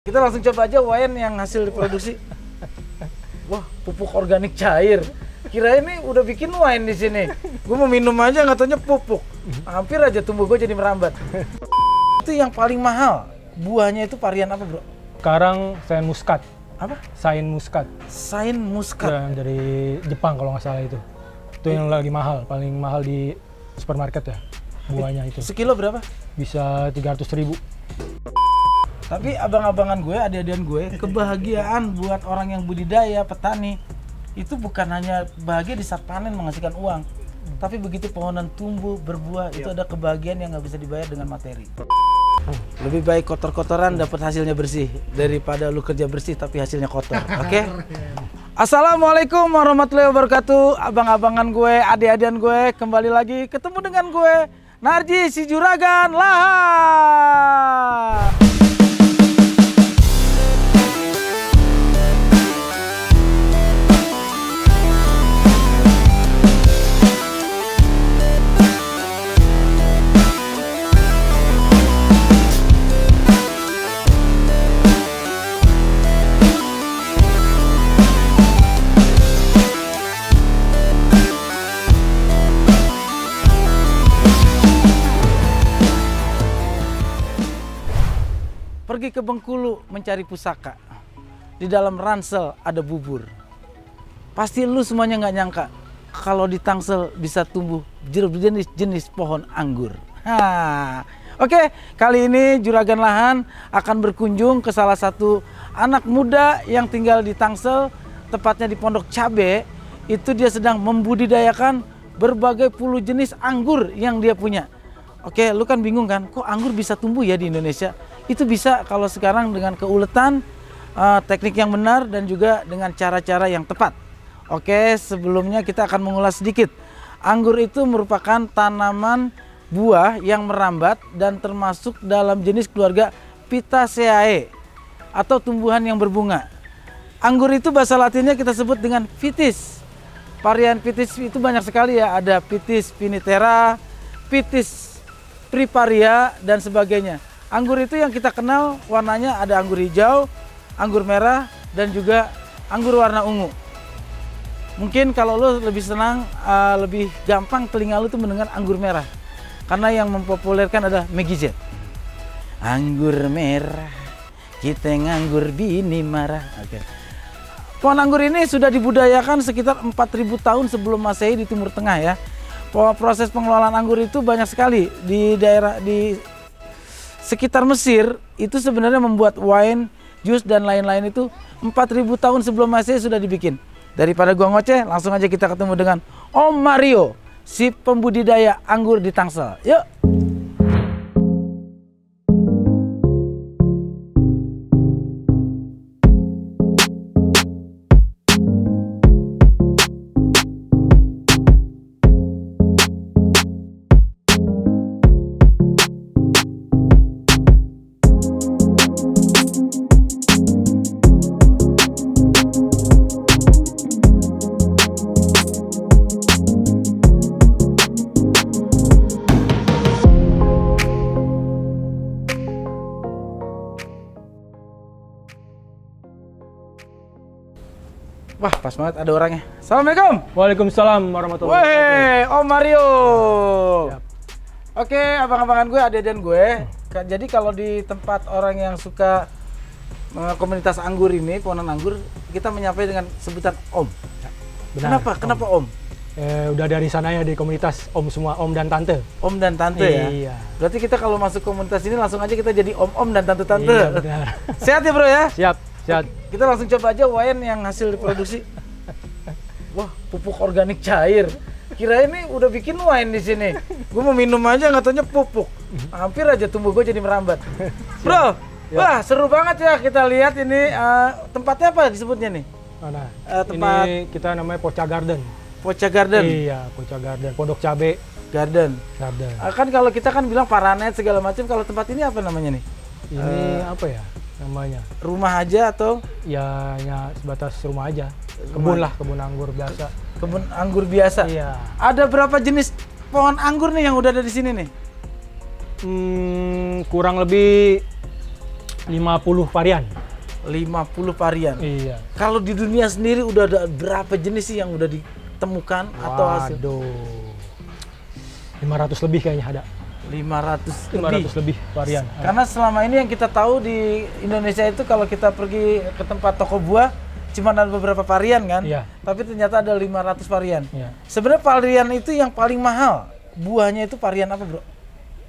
Kita langsung coba aja wine yang hasil diproduksi. Wah, pupuk organik cair. Kirain ini udah bikin wine di sini. Gue mau minum aja nggak taunya pupuk. Hampir aja tumbuh gue jadi merambat. Itu yang paling mahal. Buahnya itu varian apa, bro? Sekarang Sain Muscat. Apa? Sain Muscat. Sain Muscat. Yang dari Jepang kalau nggak salah itu. Itu yang lagi mahal, paling mahal di supermarket ya. Buahnya itu. Sekilo berapa? Bisa 300.000. Tapi abang-abangan gue, adik-adikan gue, kebahagiaan buat orang yang budidaya, petani, itu bukan hanya bahagia di saat panen menghasilkan uang, tapi begitu pohonan tumbuh, berbuah, itu ada kebahagiaan yang nggak bisa dibayar dengan materi. Lebih baik kotor-kotoran dapat hasilnya bersih, daripada lu kerja bersih tapi hasilnya kotor, oke? Assalamualaikum warahmatullahi wabarakatuh, abang-abangan gue, adik-adikan gue, kembali lagi ketemu dengan gue, Narji si Juragan Lahan. Pergi ke Bengkulu mencari pusaka. Di dalam ransel ada bubur. Pasti lu semuanya nggak nyangka kalau di Tangsel bisa tumbuh jenis-jenis pohon anggur. Oke, kali ini Juragan Lahan akan berkunjung ke salah satu anak muda yang tinggal di Tangsel, tepatnya di Pondok Cabe. Itu dia sedang membudidayakan berbagai puluh jenis anggur yang dia punya. Oke, lu kan bingung kan, kok anggur bisa tumbuh ya di Indonesia? Itu bisa kalau sekarang dengan keuletan, teknik yang benar dan juga dengan cara-cara yang tepat. Oke, sebelumnya kita akan mengulas sedikit. Anggur itu merupakan tanaman buah yang merambat dan termasuk dalam jenis keluarga Pitaceae atau tumbuhan yang berbunga. Anggur itu bahasa latinnya kita sebut dengan Vitis. Varian Vitis itu banyak sekali ya, ada Vitis vinifera, Vitis priparia dan sebagainya. Anggur itu yang kita kenal warnanya ada anggur hijau, anggur merah, dan juga anggur warna ungu. Mungkin kalau lo lebih senang, lebih gampang telinga lo tuh mendengar anggur merah. Karena yang mempopulerkan adalah Meggy Z. Anggur merah, kita nganggur bini marah. Oke. Pohon anggur ini sudah dibudayakan sekitar 4.000 tahun sebelum Masehi di Timur Tengah ya. Proses pengelolaan anggur itu banyak sekali di daerah di sekitar Mesir itu sebenarnya membuat wine, jus dan lain-lain itu 4.000 tahun sebelum Masehi sudah dibikin. Daripada gua ngoceh, langsung aja kita ketemu dengan Om Mario, si pembudidaya anggur di Tangsel. Yuk. Wah, pas banget ada orangnya. Assalamualaikum. Waalaikumsalam warahmatullahi wabarakatuh. Om Mario. Siap. Oke, abang-abangan gue, adik-adikan gue. Jadi kalau di tempat orang yang suka komunitas anggur ini, pohonan anggur, kita menyampaikan dengan sebutan Om. Benar, Kenapa Om? Udah dari sana ya di komunitas Om semua, Om dan Tante. Om dan Tante ya? Iya. Berarti kita kalau masuk komunitas ini langsung aja kita jadi Om-Om dan Tante-Tante. Iya, benar. Sehat ya bro ya? Siap. Kita langsung coba aja wine yang hasil diproduksi. Wah, pupuk organik cair. Kirain ini udah bikin wine di sini. Gue mau minum aja nggak taunya pupuk. Hampir aja tumbuh gue jadi merambat. Bro, wah seru banget ya kita lihat ini tempatnya apa disebutnya nih? Mana? Tempat ini kita namanya Poca Garden. Poca Garden. Iya, Poca Garden. Pondok Cabe Garden. Kan kalau kita kan bilang Paranet segala macam. Kalau tempat ini apa namanya nih? Ini apa ya namanya? Rumah aja atau? Ya, sebatas rumah aja. Kebun lah, kebun anggur biasa. Kebun anggur biasa? Iya. Ada berapa jenis pohon anggur nih yang udah ada di sini nih? Kurang lebih 50 varian. 50 varian. Iya. Kalau di dunia sendiri udah ada berapa jenis sih yang udah ditemukan atau hasil? Waduh. 500 lebih kayaknya ada. 500 lebih varian. Karena selama ini yang kita tahu di Indonesia itu kalau kita pergi ke tempat toko buah cuma ada beberapa varian kan? Iya. Tapi ternyata ada 500 varian. Iya. Sebenarnya varian itu yang paling mahal. Buahnya itu varian apa, Bro?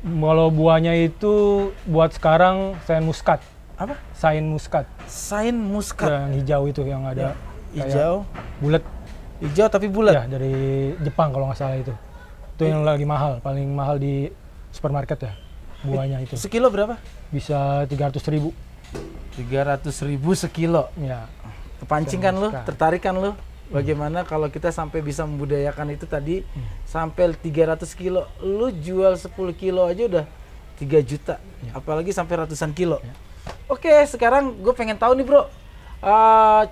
Kalau buahnya itu buat sekarang sain muskat. Apa? Sain muskat. Sain muskat. Yang hijau itu yang ada Hijau. bulat. Hijau tapi bulat. Ya, dari Jepang kalau nggak salah itu. Itu yang lagi mahal, paling mahal di supermarket ya. Buahnya itu. Sekilo berapa? Bisa 300.000. 300.000 sekilo. Ya. Kepancing kan lu, tertarik kan lu? Bagaimana kalau kita sampai bisa membudayakan itu tadi sampai 300 kilo, lu jual 10 kilo aja udah 3 juta, apalagi sampai ratusan kilo. Oke, sekarang gue pengen tahu nih bro,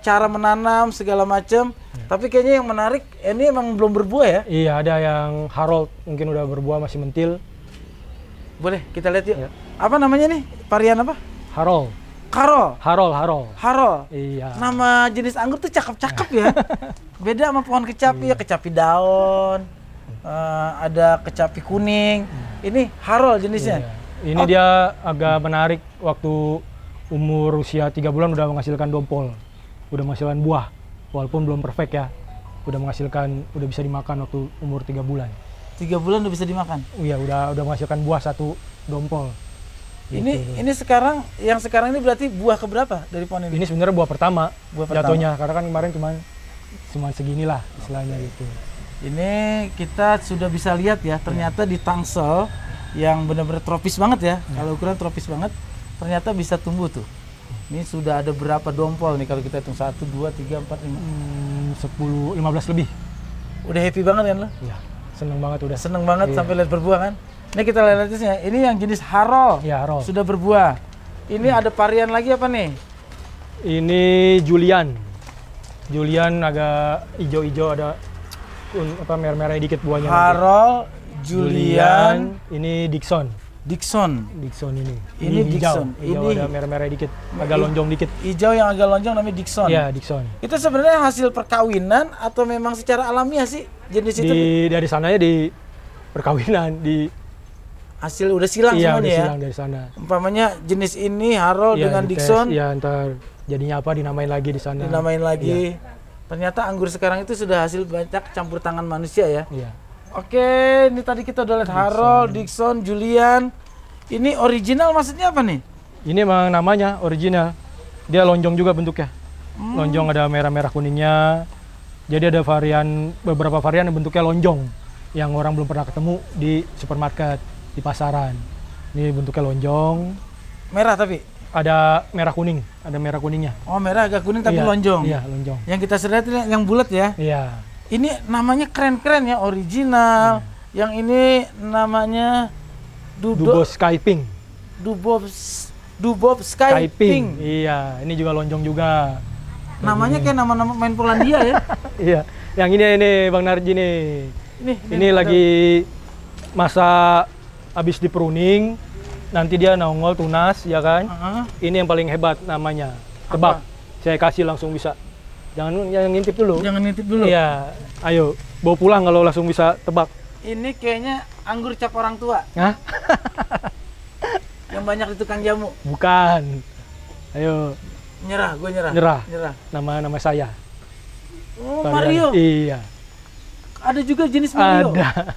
cara menanam segala macam. Tapi kayaknya yang menarik, ini emang belum berbuah ya? Iya, ada yang Harold mungkin udah berbuah masih mentil. Boleh kita lihat yuk. Ya. Apa namanya nih? Varian apa? Harold. Harold. Iya. Nama jenis anggur tuh cakep-cakep ya. Beda sama pohon kecapi ya, kecapi daun. Ada kecapi kuning. Ini Harold jenisnya. Iya. Ini dia agak menarik waktu umur usia 3 bulan udah menghasilkan dompol. Udah menghasilkan buah. Walaupun belum perfect ya. Udah bisa dimakan waktu umur 3 bulan. 3 bulan udah bisa dimakan? Iya, udah menghasilkan buah 1 dompol. Ini sekarang ini berarti buah keberapa dari pohon ini? Ini sebenarnya buah pertama. Buah jatuhnya karena kan kemarin cuma seginilah istilahnya gitu. Ini kita sudah bisa lihat ya, ternyata di Tangsel yang benar-benar tropis banget ya. Kalau ukuran tropis banget, ternyata bisa tumbuh tuh. Ini sudah ada berapa dompol nih kalau kita hitung 1 2 3 4 5 10 15 lebih. Udah happy banget kan lo? Iya. Seneng banget udah. Seneng banget sampai lihat berbuah kan? Ini kita lihat aja. Ini yang jenis Harold. Ya, Harold. Sudah berbuah. Ini ada varian lagi apa nih? Ini Julian. Julian agak hijau-hijau, ada merah-merah dikit buahnya. Harold, Julian. Ini Dixon ini. Ini Dixon. Hijau ada merah-merah dikit, agak lonjong dikit. Hijau yang agak lonjong namanya Dixon. Iya, Dixon. Itu sebenarnya hasil perkawinan atau memang secara alamiah sih jenis itu? Dari sananya di perkawinan, di hasil udah silang semuanya udah silang dari sana. Umpamanya jenis ini Harold dengan Dixon. Iya, ntar jadinya apa dinamain lagi di sana. Dinamain lagi. Ya. Ternyata anggur sekarang itu sudah hasil banyak campur tangan manusia ya. Iya. Oke, ini tadi kita udah lihat Harold, Dixon, Julian. Ini original maksudnya apa nih? Ini emang namanya original. Dia lonjong juga bentuknya. Lonjong ada merah-merah kuningnya. Jadi ada beberapa varian yang bentuknya lonjong yang orang belum pernah ketemu di supermarket, di pasaran. Ini bentuknya lonjong. Merah tapi? Ada merah kuning, ada merah kuningnya. Oh, merah agak kuning tapi lonjong. Iya, lonjong. Yang kita lihat yang bulat ya? Iya. Ini namanya keren-keren ya, original. Yang ini namanya Dubois Sky Pink. Dubois Sky Pink. Iya, ini juga lonjong juga. Namanya kayak nama-nama main Polandia ya? Iya. Yang ini Bang Narji nih. Ini lagi masa habis di pruning, nanti dia nongol tunas ya kan. Ini yang paling hebat namanya. Tebak. Saya kasih langsung bisa. Jangan ngintip dulu. Jangan ngintip dulu. Iya. Ayo, bawa pulang kalau langsung bisa tebak. Ini kayaknya anggur cap orang tua. Hah? Yang banyak di tukang jamu. Bukan. Ayo. Nyerah, gue nyerah. Nyerah. Nama saya. Oh, Mario. Iya. Ada juga jenis Mario. Ada.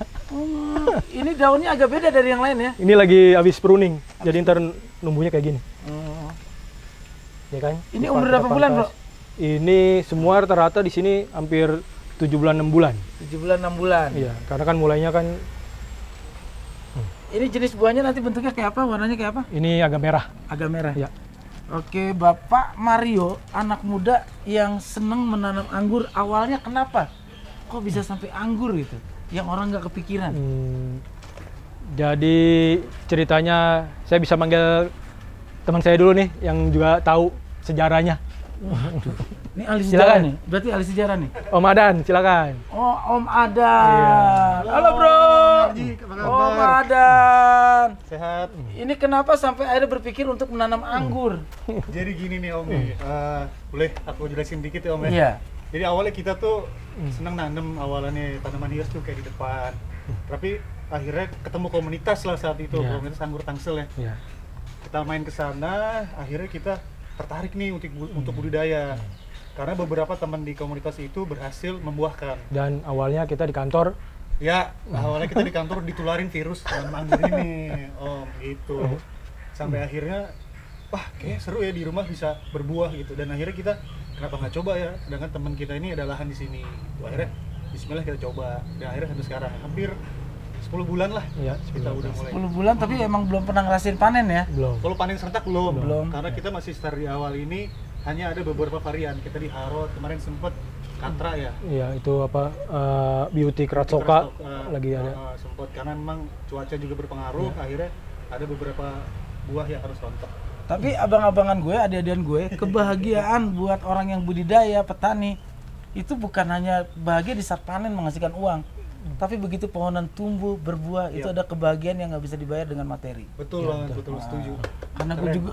Ini daunnya agak beda dari yang lain ya. Ini lagi habis pruning. Jadi ntar numbuhnya kayak gini. Ya kan? Ini umur berapa bulan, Bro? Ini semua rata-rata di sini hampir 7 bulan 6 bulan. 7 bulan 6 bulan. Iya, karena kan mulainya kan Ini jenis buahnya nanti bentuknya kayak apa? Warnanya kayak apa? Ini agak merah. Agak merah. Ya. Oke, Bapak Mario, anak muda yang seneng menanam anggur, awalnya kenapa? Kok bisa sampai anggur gitu? Yang orang nggak kepikiran. Jadi ceritanya saya bisa manggil teman saya dulu nih yang juga tahu sejarahnya. Ini ahli sejarah nih, berarti ahli sejarah nih. Om Adan, silakan. Oh, Om Adan. Iya. Halo bro. Apa Om Adan. Sehat. Ini kenapa sampai akhirnya berpikir untuk menanam anggur? Jadi gini nih Om, boleh aku jelasin dikit ya Om ya? Iya. Jadi awalnya kita tuh senang nanam awalnya tanaman hias tuh kayak di depan. Tapi akhirnya ketemu komunitas lah saat itu, komunitas anggur Tangsel ya. Iya. Kita main ke sana, akhirnya kita tertarik nih untuk budidaya. Karena beberapa teman di komunitas itu berhasil membuahkan. Dan awalnya kita di kantor. Ya, awalnya kita di kantor ditularin virus tanam anggur ini, Om, gitu. Sampai akhirnya, wah kayak seru ya di rumah bisa berbuah gitu. Dan akhirnya kita, kenapa nggak coba ya? Sedangkan teman kita ini ada lahan di sini. Akhirnya, Bismillah kita coba. Dan akhirnya sampai sekarang, hampir 10 bulan lah Iya, kita udah mulai. 10 bulan tapi emang belum pernah ngerasain panen ya? Belum. Kalau panen serentak belum. Belum. Karena kita masih start di awal ini, hanya ada beberapa varian. Kita di Harod, kemarin sempet Katra ya. Iya, itu apa beauty Kratsoka lagi ada. Sempet karena memang cuaca juga berpengaruh, akhirnya ada beberapa buah yang harus rontok. Tapi abang-abangan gue, adik-adikan gue, kebahagiaan buat orang yang budidaya, petani, itu bukan hanya bahagia di saat panen menghasilkan uang, tapi begitu pohonan tumbuh, berbuah, itu ada kebahagiaan yang nggak bisa dibayar dengan materi. Betul banget, betul, setuju.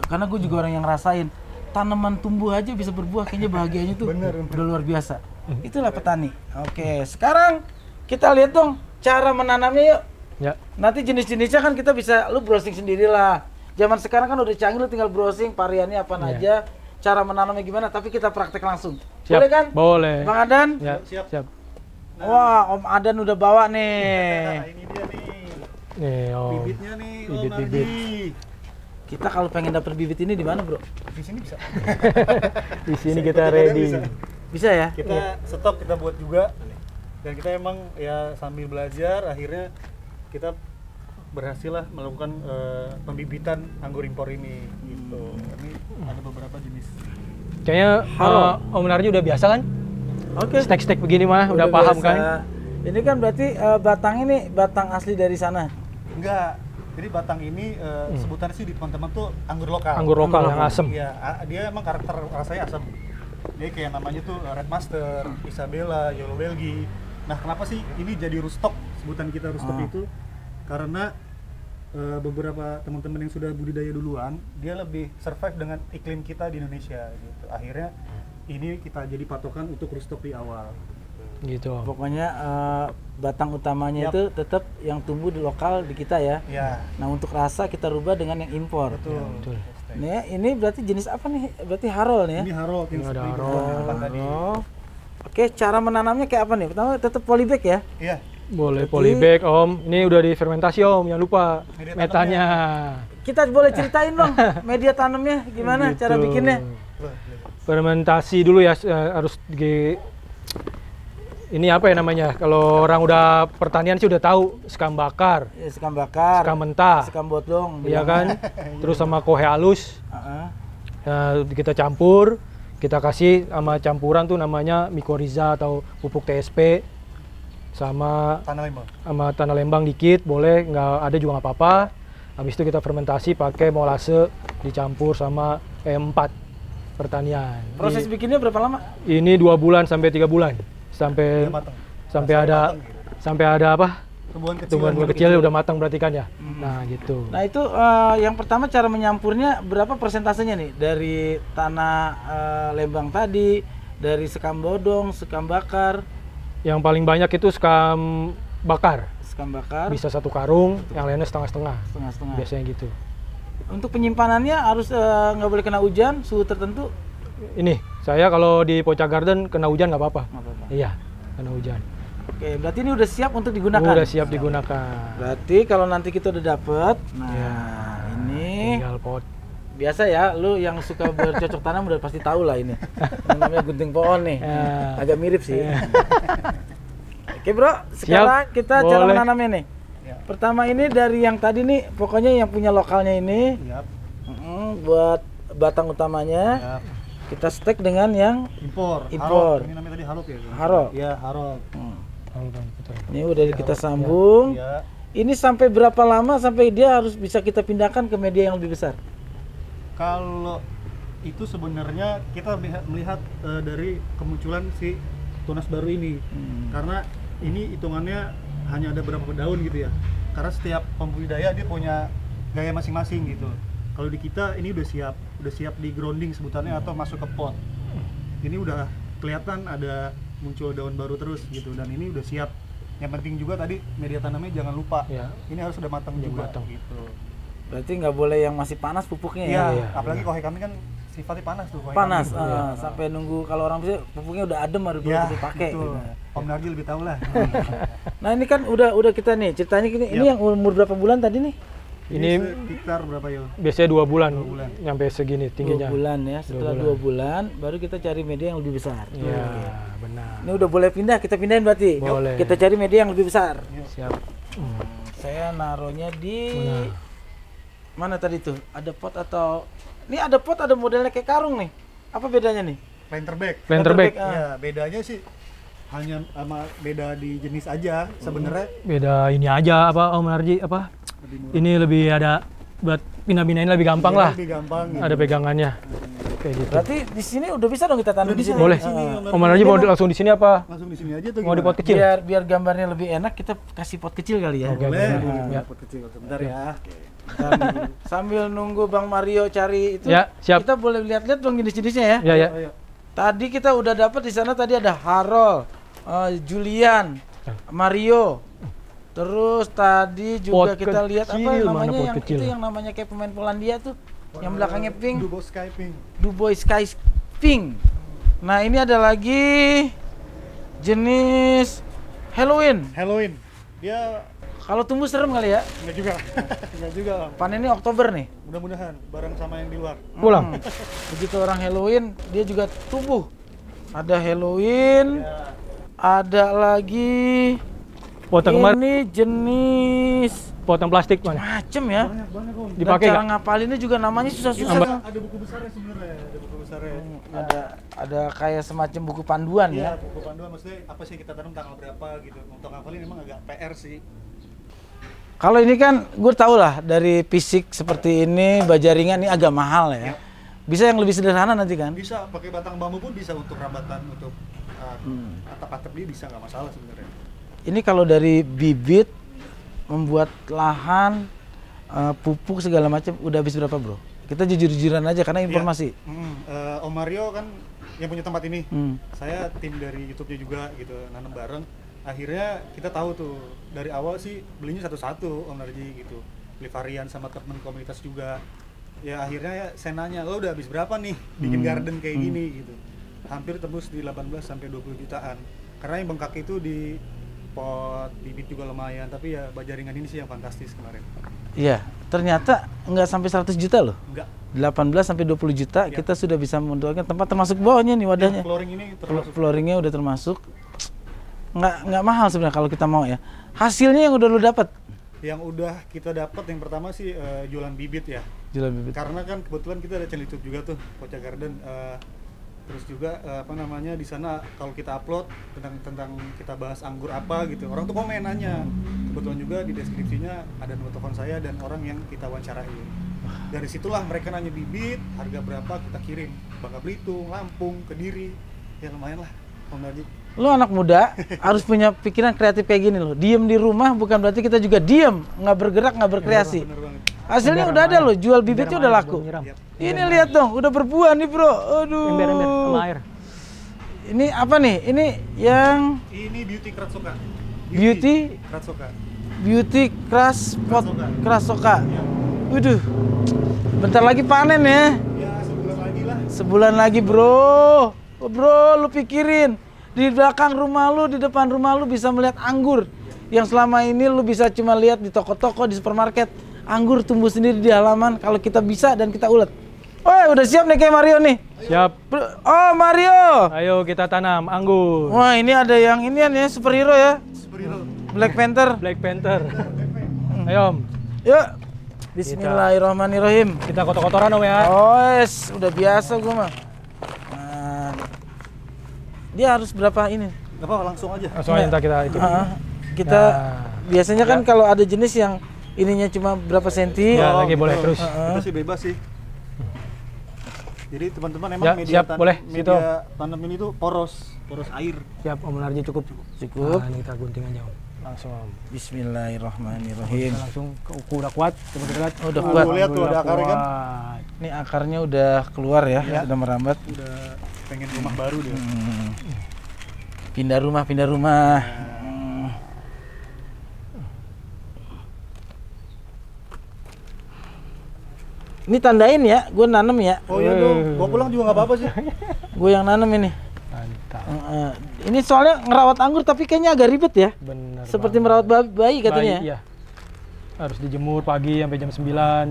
Karena gue juga orang yang ngerasain, tanaman tumbuh aja bisa berbuah, kayaknya bahagianya tuh udah luar biasa. Itulah petani. Oke, sekarang kita lihat dong cara menanamnya yuk. Ya. Nanti jenis-jenisnya kan kita bisa, lu browsing sendirilah. Zaman sekarang kan udah canggih, lu tinggal browsing variannya apa aja, cara menanamnya gimana, tapi kita praktek langsung. Siap. Boleh kan? Boleh. Bang Adan? Ya, siap. Wah, Om Adan udah bawa nih. Ini dia nih, Nih, Om. bibitnya nih, Om Bibit-bibit. Narji. Kita kalau pengen dapet bibit ini di mana, Bro? Di sini bisa. Di sini Bisa, kita ikut ready. bisa. Bisa ya? Kita stok, kita buat juga. Dan kita emang ya sambil belajar, akhirnya kita berhasil lah melakukan pembibitan anggur impor ini gitu. Ini ada beberapa jenis. Kayaknya Om Narji udah biasa kan? Oke. Stek-stek begini mah udah paham biasa. kan? Ini kan berarti batang ini batang asli dari sana. Enggak. Jadi batang ini sebutannya sih di teman-teman tuh anggur lokal. Anggur lokal yang asem. Iya, dia emang karakter rasanya asam. Dia kayak namanya tuh Red Master, Isabella, Yellow Belgian. Nah, kenapa sih ini jadi rootstock? Sebutan kita rootstock itu karena beberapa teman-teman yang sudah budidaya duluan, dia lebih survive dengan iklim kita di Indonesia gitu. Akhirnya ini kita jadi patokan untuk rootstock di awal. Gitu. Om. Pokoknya batang utamanya itu tetap yang tumbuh di lokal di kita ya. Ya, Nah, untuk rasa kita rubah dengan yang impor. betul. Nih, ini berarti jenis apa nih? Berarti Harold nih ya? Ini Harold yang Ini ada seperti Harold. di depan tadi. Oke, cara menanamnya kayak apa nih? Pertama tetap polybag ya. Iya. Boleh polybag Om. Ini udah difermentasi Om, jangan lupa Media metanya. Kita boleh ceritain dong media tanamnya gimana cara Gitu. bikinnya? Fermentasi dulu ya, harus ini apa ya namanya? Kalau orang udah pertanian sih udah tahu, sekam bakar, Ya, sekam bakar, sekam mentah, sekam bodong. iya kan? Terus sama kohe halus. Heeh. Kita campur, kita kasih sama campuran tuh namanya mikoriza atau pupuk TSP sama tanah lembang dikit, boleh, nggak ada juga nggak apa-apa. Habis itu kita fermentasi pakai molase dicampur sama E4 pertanian. Proses bikinnya berapa lama? Ini 2 bulan sampai 3 bulan sampai sampai ada apa? Tumbuhan kecil udah matang berarti kan ya. Nah, gitu. Nah, itu yang pertama cara menyampurnya berapa persentasenya nih dari tanah lembang tadi, dari sekam bodong, sekam bakar? Yang paling banyak itu sekam bakar. Sekam bakar. Bisa 1 karung, yang lainnya setengah-setengah. Setengah-setengah. Biasanya gitu. Untuk penyimpanannya harus nggak boleh kena hujan, suhu tertentu? Ini, saya kalau di Poca Garden kena hujan nggak apa-apa. Nggak apa-apa. Iya, kena hujan. Oke, berarti ini udah siap untuk digunakan? Udah siap digunakan. Berarti kalau nanti kita udah dapet, nah Ya, ini tinggal pot. biasa ya, lu yang suka bercocok tanam udah pasti tahu lah ini. Yang namanya gunting pohon nih, Ya. agak mirip sih. Ya. Oke bro, sekarang kita cara boleh. menanamnya nih. Ya. Pertama ini dari yang tadi nih, pokoknya yang punya lokalnya ini, Yap. buat batang utamanya, Yap. kita stek dengan yang Impor. Impor. Ini namanya tadi Harok ya? Harok. Iya, Harok. Ini udah kita sambung. Iya. Ini sampai berapa lama sampai dia harus bisa kita pindahkan ke media yang lebih besar? Kalau itu sebenarnya kita melihat dari kemunculan si tunas baru ini. Karena ini hitungannya hanya ada berapa daun gitu ya. karena setiap pembudidaya dia punya gaya masing-masing gitu. Kalau di kita ini udah siap di grounding sebutannya atau masuk ke pot. Ini udah kelihatan ada muncul daun baru terus gitu, dan ini udah siap. Yang penting juga tadi media tanamnya jangan lupa. Ya. Ini harus udah matang juga matang. gitu. Berarti nggak boleh yang masih panas pupuknya ya? Iya, apalagi kohai kami kan sifatnya panas tuh. Kohai Panas, kami. sampai nunggu kalau orang bisa pupuknya udah adem baru Ya, dipakai. betul. Gitu. Om Narji lebih tahu lah. Nah ini kan udah kita nih ceritanya gini. Ini yang umur berapa bulan tadi nih? Ini sekitar berapa ya? biasanya 2 bulan, 2 bulan. nyampe segini 2 tingginya. bulan ya. Setelah 2 bulan baru kita cari media yang lebih besar. Iya, benar. Ini udah boleh pindah, kita pindahin berarti. Boleh. Kita cari media yang lebih besar. Siap. Saya naruhnya di mana tadi tuh? Ada pot atau ini ada pot, ada modelnya kayak karung nih. Apa bedanya nih? Planter bag. Planter bag. Ya, bedanya sih hanya sama beda di jenis aja sebenarnya. Beda ini aja apa Om Narji apa? Ini lebih ada buat pindah-pindahin lebih gampang lah. Lebih gampang gitu. Ada pegangannya. Kayak gitu. Berarti di sini udah bisa dong kita tanam di sini. Boleh. Om Narji mau langsung di sini apa? Langsung di sini aja tuh. Mau di pot kecil? Biar gambarnya lebih enak, kita kasih pot kecil kali ya. Oke, Boleh. Ya. Pot kecil sebentar ya. Sambil nunggu Bang Mario cari itu, Ya, siap. kita boleh lihat-lihat dong jenis-jenisnya ya. Ya, ya. Ayo. Tadi kita udah dapat di sana, tadi ada Harold, Julian, Mario. Terus tadi juga Pot kita lihat apa kecil, mana namanya pot yang kecil? itu yang namanya kayak pemain Polandia tuh, yang belakangnya pink, Dubo Sky Pink. Dubois Sky Pink. Nah ini ada lagi jenis Halloween. Halloween. Dia Kalau tumbuh serem kali ya. enggak juga. Enggak juga. Panennya Oktober nih. Mudah-mudahan bareng sama yang di luar. Pulang. Begitu orang Halloween, dia juga tumbuh. Ada Halloween, ada lagi Potong kemarin, ini jenis potong plastik mana? macem ya. Banyak Om. Dipakai Dan cara nggak? ngapalinnya juga namanya susah-susah. Ada buku besarnya sebenarnya, ada buku besarnya. Ada kayak semacam buku panduan Iya, ya. buku panduan maksudnya apa sih kita tanam tanggal berapa gitu. Untuk ngapalin emang agak PR sih. Kalau ini kan gue tau lah dari fisik seperti ini, bajaringan ini agak mahal ya. Bisa yang lebih sederhana nanti kan? Bisa pakai batang bambu pun bisa untuk rambatan, untuk atap-atap dia bisa nggak masalah sebenarnya. Ini kalau dari bibit membuat lahan, pupuk segala macam udah habis berapa bro? Kita jujur-jujuran aja karena informasi. Om Mario kan yang punya tempat ini. Hmm. Saya tim dari YouTube-nya juga gitu, nanam bareng. Akhirnya kita tahu tuh dari awal sih belinya satu-satu Om Narji gitu. Beli varian sama teman komunitas juga. Ya akhirnya ya saya nanya, lo udah habis berapa nih bikin garden kayak gini gitu. Hampir tembus di 18 sampai 20 jutaan. Karena yang bengkak itu di pot, bibit juga lumayan, tapi ya bajaringan ini sih yang fantastis kemarin. Iya, ternyata nggak sampai 100 juta loh. Enggak. 18 sampai 20 juta kita sudah bisa mendoakan tempat, termasuk bawahnya nih wadahnya. Flooring ini termasuk Flooringnya udah termasuk. Nggak mahal sebenarnya kalau kita mau ya. Hasilnya yang udah lu dapat. yang udah kita dapat yang pertama sih jualan bibit ya. Jualan bibit. Karena kan kebetulan kita ada channel YouTube juga tuh, Koca Garden. Terus juga apa namanya di sana kalau kita upload tentang kita bahas anggur apa gitu, orang tuh komen nanya. Kebetulan juga di deskripsinya ada nomor telepon saya dan orang yang kita wawancarai. Dari situlah mereka nanya bibit, harga berapa, kita kirim. Bangka Belitung, Lampung, Kediri, ya lumayan lah, Om Narji. Lu anak muda harus punya pikiran kreatif kayak gini loh. Diem di rumah bukan berarti kita juga diem, nggak bergerak, nggak berkreasi. Bener banget. Hasilnya udah ada loh, jual bibitnya udah laku. Ini lihat dong, udah berbuah nih bro. Aduh. Ember-ember sama air. Ini apa nih? Ini yang Ini Beauty Kratsoka. Beauty Kratsoka. Beauty Crush Pot Krasoka. Ya. Waduh. Bentar lagi panen ya. Ya sebulan lagi lah. Sebulan lagi bro. Oh, bro, lu pikirin di belakang rumah lu, di depan rumah lu bisa melihat anggur yang selama ini lu bisa cuma lihat di toko-toko, di supermarket. Anggur tumbuh sendiri di halaman kalau kita bisa dan kita ulet. Oh, udah siap nih kayak Mario nih. Siap. Oh, Mario. Ayo kita tanam anggur. Wah, ini ada yang inian ya, superhero ya. Superhero. Black Panther. Black Panther. Ayo Om. Yuk. Bismillahirrahmanirrahim. Kita kotor-kotoran Om ya. Oh, yes. Udah biasa gua mah. Nah, dia harus berapa ini? Gak apa langsung aja. Langsung aja ntar kita itu. Kita Nah. biasanya kan kalau ada jenis yang ininya cuma berapa senti. Ya, lagi boleh betul. terus. Kita sih bebas sih. Jadi teman-teman emang Ya, media, siap, boleh, situ. media tanam ini tuh poros air. Siap Om Narji cukup. Cukup. Nah, ini kita gunting aja Om. Langsung Om. Bismillahirrahmanirrahim. Langsung udah kuat, coba kita lihat. Udah kuat. Lihat tuh ada akarnya kan. Ini akarnya udah keluar ya, Ya. udah merambat. Udah pengen rumah baru dia. Pindah rumah, pindah rumah. Ini tandain ya, gue nanem ya. Oh iya dong, bawa pulang juga nggak apa-apa sih. Gue yang nanem ini. Mantap. Ini soalnya ngerawat anggur tapi kayaknya agak ribet ya. Bener. Seperti banget. merawat bayi katanya. Iya. Harus dijemur pagi sampai jam 9,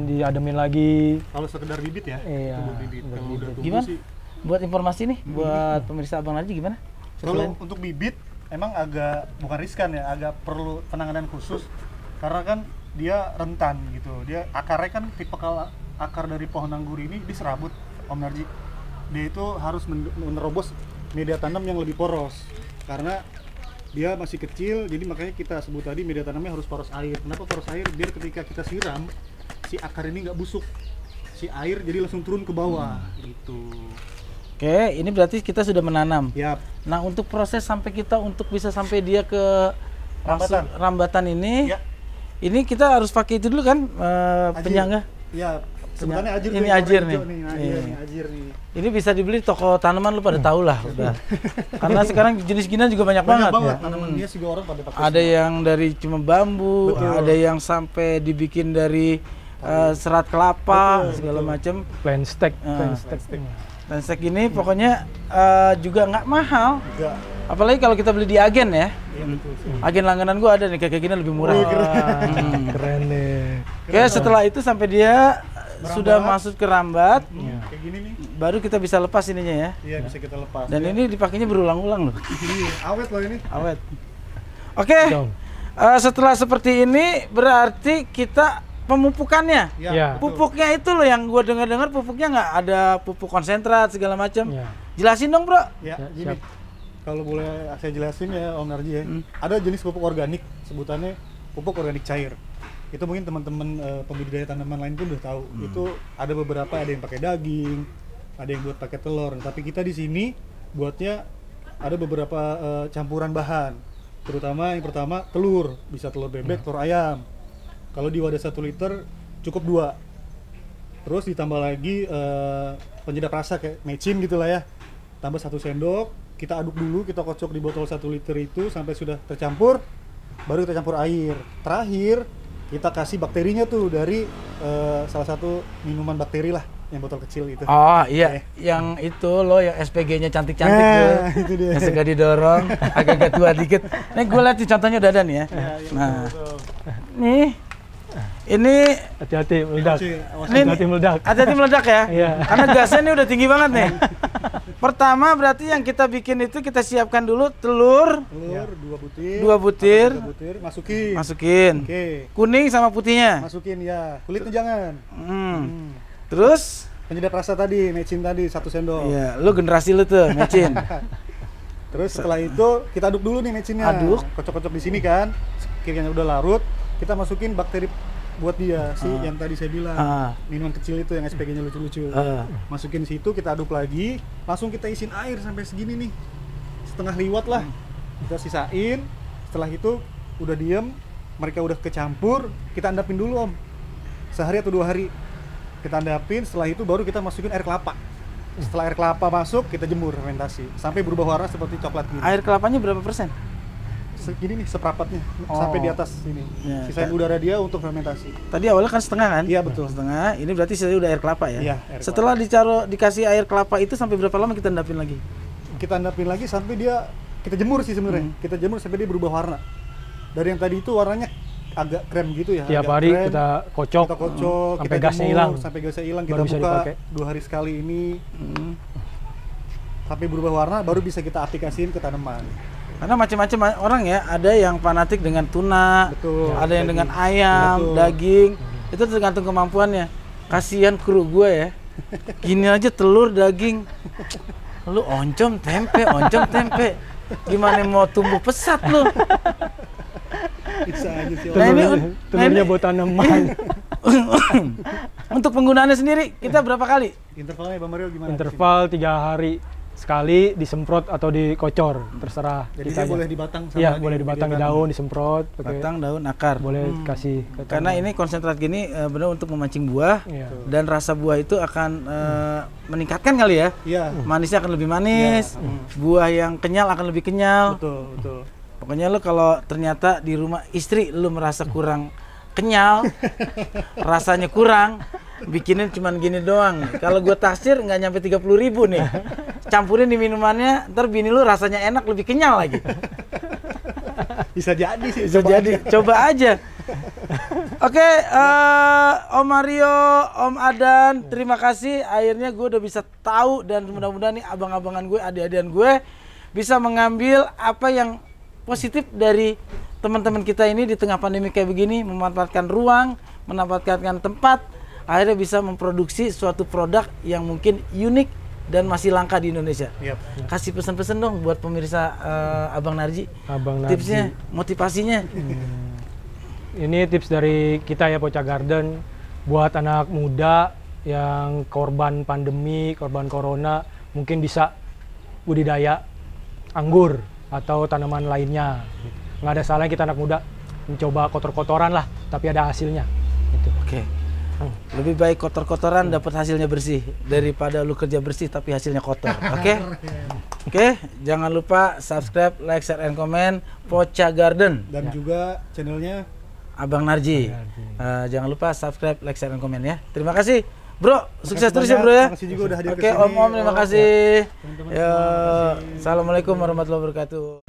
diademin lagi. Kalau sekedar bibit ya, Iya, tumbuh bibit. Kalau berbibit. udah tumbuh Gimana? sih. Buat informasi nih, buat pemirsa Abang Narji gimana? Kalau untuk bibit emang agak bukan riskan ya, agak perlu penanganan khusus karena kan dia rentan gitu. Dia akarnya kan tipe akar dari pohon anggur ini diserabut Om Narji. Dia itu harus menerobos media tanam yang lebih poros karena dia masih kecil, jadi makanya kita sebut tadi media tanamnya harus poros air. Kenapa poros air? Biar ketika kita siram si akar ini nggak busuk, si air jadi langsung turun ke bawah gitu. Oke, ini berarti kita sudah menanam. Yap. Nah, untuk proses sampai kita untuk bisa sampai dia ke Rambatan. rambatan ini, Ya. ini kita harus pakai itu dulu kan, Ajir. penyangga. Ya, sebutannya ajir. Ini tuh, warna ajir hijau nih. Nah, Iya. iya nih, ajir nih. Ini bisa dibeli toko tanaman, lu pada tahu lah udah. Karena sekarang jenis ginian juga banyak, Banyak banget. banget tanaman hias juga orang pada pakai. Ada yang dari cuma bambu, Betul. ada yang sampai dibikin dari serat kelapa, Betul, segala betul. macam. Plain stack, plain Plastik. stack. Dan stek ini pokoknya juga nggak mahal. Juga. Apalagi kalau kita beli di agen ya. Iya betul sih. Agen langganan gua ada nih kayak gini lebih murah. Keren deh. Oke, setelah itu sampai dia sudah masuk ke rambat, Kayak gini nih. baru kita bisa lepas ininya ya. Iya, bisa kita lepas. Dan ini dipakainya berulang-ulang loh. Iya, awet loh ini. Awet. Oke. Dong. Setelah seperti ini berarti kita pemupukannya. Ya. betul. Pupuknya itu loh yang gua dengar-dengar pupuknya nggak ada pupuk konsentrat segala macam. Ya. Jelasin dong, Bro. Ya, Ya, gini. siap. Kalau boleh saya jelasin ya Om Narji ya. Ada jenis pupuk organik, sebutannya pupuk organik cair. Itu mungkin teman-teman pembudidaya tanaman lain pun udah tahu. Itu ada beberapa, ada yang pakai daging, ada yang buat pakai telur. Tapi kita di sini buatnya ada beberapa campuran bahan. Terutama yang pertama telur, bisa telur bebek, telur ayam. Kalau di wadah 1 liter cukup 2. Terus ditambah lagi penyedap rasa kayak mecin gitulah ya. Tambah 1 sendok, kita aduk dulu, kita kocok di botol 1 liter itu sampai sudah tercampur, baru kita campur air. Terakhir kita kasih bakterinya tuh dari salah satu minuman bakteri lah, yang botol kecil itu. Oh iya, yang itu loh yang SPG-nya cantik-cantik Nah, tuh. itu dia. Yang suka didorong, agak-agak tua dikit. Nih gue lihat nih contohnya udah ada nih ya. Iya, Nah, betul. nih ini Hati-hati meledak. Awas, Ini- Hati-hati meledak. hati-hati meledak ya. Iya. Karena gasnya ini udah tinggi banget nih. Pertama berarti yang kita bikin itu kita siapkan dulu telur telur 2 butir. 2 butir, 3 butir, masukin. masukin. Oke. Kuning sama putihnya. Masukin ya. Kulitnya jangan. Terus Penyedap rasa tadi, mecin tadi 1 sendok. iya, lu generasi lu tuh, mecin. Terus setelah itu kita aduk dulu nih mecinnya. Aduk. Kocok-kocok di sini kan. Sekiranya udah larut, kita masukin bakteri buat dia yang tadi saya bilang. Ah. Minuman kecil itu yang SPG-nya lucu-lucu. Masukin situ, kita aduk lagi, langsung kita isin air sampai segini nih. Setengah liwat lah. Kita sisain. Setelah itu udah diem, mereka udah kecampur, kita endapin dulu Om. Sehari atau 2 hari. Kita endapin, setelah itu baru kita masukin air kelapa. Setelah air kelapa masuk, kita jemur fermentasi sampai berubah warna seperti coklat gini. Air kelapanya berapa persen? Segini nih seperapatnya Oh. sampai di atas sini. Ya, Sisain udara dia untuk fermentasi. Tadi awalnya kan setengah kan? Iya, betul. Setengah. Ini berarti sisanya udah air kelapa ya? Iya, air Setelah dikasih air kelapa itu sampai berapa lama kita endapin lagi? Kita endapin lagi sampai dia kita jemur sih sebenarnya. Kita jemur sampai dia berubah warna. Dari yang tadi itu warnanya agak krem gitu ya. Tiap agak hari krem. kita kocok, Kita kocok, sampai kita gasnya jemur, hilang. sampai gasnya hilang, Baru kita bisa buka dipakai. 2 hari sekali ini. Sampai berubah warna baru bisa kita aplikasiin ke tanaman. Karena macam-macam orang ya, ada yang fanatik dengan tuna, Betul. ada yang Daging. dengan ayam, Betul. daging. Itu tergantung kemampuannya. Kasihan kru gue ya. Gini aja telur, daging. Lu oncom tempe. Gimana mau tumbuh pesat lu? Bisa aja sih. Nah, ini- Telurnya ini- buat tanaman. Untuk penggunaannya sendiri kita berapa kali? Intervalnya Bang Mario gimana? Interval 3 hari sekali disemprot atau dikocor, terserah. Jadi kita dia aja. boleh dibatang sama Iya, boleh dibatang di daun, disemprot, pakai- Batang, daun, akar. boleh kasih ke Karena tanaman. ini konsentrat gini benar untuk memancing buah Iya. dan rasa buah itu akan meningkatkan kali ya. Iya. Manisnya akan lebih manis, buah yang kenyal akan lebih kenyal. Betul, betul. Pokoknya lo kalau ternyata di rumah istri lo merasa kurang kenyal, rasanya kurang, bikinin cuman gini doang. Kalau gue taksir nggak nyampe 30.000 nih. Campurin di minumannya, ntar bini lu rasanya enak, lebih kenyal lagi. Bisa jadi sih. Bisa jadi, coba aja. Oke, Om Mario, Om Adan, terima kasih. Akhirnya gue udah bisa tahu dan mudah-mudahan nih abang-abangan gue, adik-adikan gue bisa mengambil apa yang positif dari teman-teman kita ini di tengah pandemi kayak begini, memanfaatkan ruang, memanfaatkan tempat, akhirnya bisa memproduksi suatu produk yang mungkin unik dan masih langka di Indonesia. Yap. Kasih pesan-pesan dong buat pemirsa Abang Narji. Abang Narji. Tipsnya, motivasinya. Ini tips dari kita ya Pocha Garden buat anak muda yang korban pandemi, korban corona, mungkin bisa budidaya anggur atau tanaman lainnya. Nggak ada salahnya kita anak muda mencoba kotor-kotoran lah, tapi ada hasilnya. Gitu. Oke. Lebih baik kotor-kotoran dapat hasilnya bersih daripada lu kerja bersih tapi hasilnya kotor. Oke? Oke, jangan lupa subscribe, like, share, and comment Pocha Garden Dan juga channelnya Abang Narji. Jangan lupa subscribe, like, share, and comment ya. Terima kasih, Bro. Sukses terus ya, Bro ya. Terima kasih juga udah hadir Oke, ke sini. Om-om terima kasih. Teman-teman, Yo, terima kasih. Assalamualaikum warahmatullahi wabarakatuh.